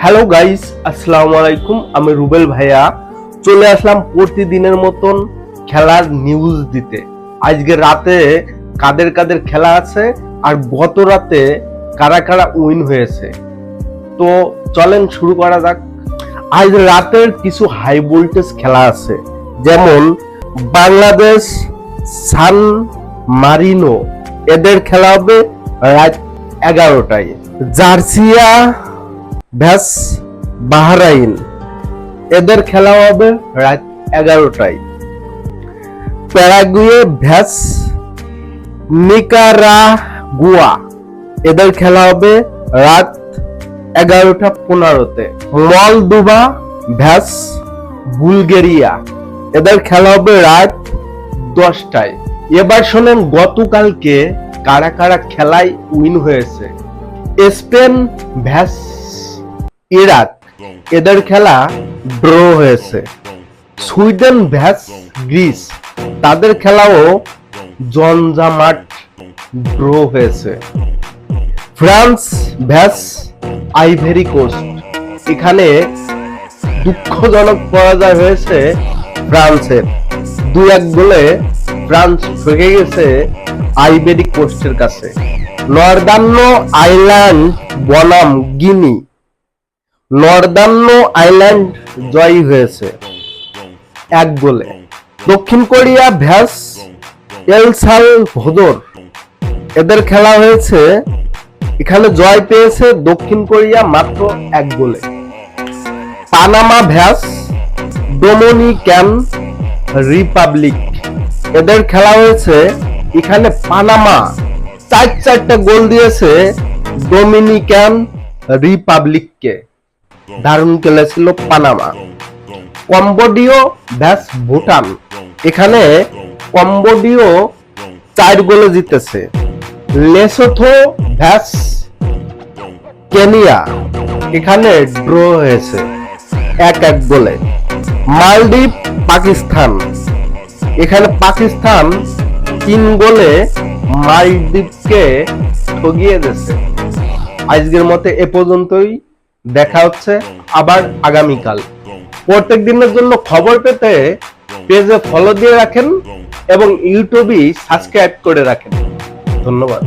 Hello guys, আসসালামু আলাইকুম। আমি রুবেল ভাইয়া চলে আসলাম প্রতিদিনের মতন খেলার নিউজ দিতে। আজকে রাতে কাদের কাদের খেলা আছে আর গত রাতে কারা কারা উইন হয়েছে, তো চলেন শুরু করা যাক। আজ রাতের কিছু হাই ভোল্টেজ খেলা আছে, যেমন বাংলাদেশ সান মারিনো, এদের খেলা হবে রাত 11টায়। জার্সিয়া ভ্যাস বাহরাইন, এদের খেলা হবে রাত 11টায়। প্যারাগুয়ে ভ্যাস নিকারাগুয়া, এদের খেলা হবে রাত 11:15-তে। মলদোভা ভ্যাস বুলগেরিয়া, এদের খেলা হবে রাত 10টায়। এবার শোনেন গতকালকে কারা কারা খেলায় উইন হয়েছে। স্পেন ভ্যাস ইরাক, এদের খেলা ড্র হয়েছে। সুইডেন ভ্যাস গ্রিস, তাদের খেলাও জমজমাট ড্র হয়েছে। ফ্রান্স ভ্যাস আইভরি কোস্ট, এখানে দুঃখজনক পরাজয় হয়েছে ফ্রান্সের। 2-1 গোলে ফ্রান্স ঠকে গেছে আইভরি কোস্টের কাছে। নর্দার্ন আইল্যান্ড বনাম গিনি, নর্দার্ন আইল্যান্ড জয়ী হয়েছে 1 গোলে। দক্ষিণ কোরিয়া ভ্যাস এল সালভাদোর, এদের খেলা হয়েছে, এখানে জয় পেয়েছে দক্ষিণ কোরিয়া মাত্র 1 গোলে। পানামা ভ্যাস ডোমিনিকান রিপাবলিক, এদের খেলা হয়েছে, এখানে পানামা 4-4টা গোল দিয়েছে ডোমিনিকান রিপাবলিককে। দারুণ খেলেছিল পানামা। কম্বোডিয়া ভ্যাস ভুটান, এখানে কম্বোডিয়া 4 গোলে জিতেছে। লেসোথো ভ্যাস কেনিয়া, এখানে ড্র হয়েছে 1-1 গোলে। মালদ্বীপ পাকিস্তান, এখানে পাকিস্তান 3 গোলে মালদ্বীপকে ঠগিয়ে দিয়েছে। আজকের মতে এ পর্যন্তই, দেখা হচ্ছে আবার আগামীকাল। প্রত্যেক দিনের জন্য খবর পেতে পেজে ফলো দিয়ে রাখেন এবং ইউটিউবে সাবস্ক্রাইব করে রাখেন। ধন্যবাদ।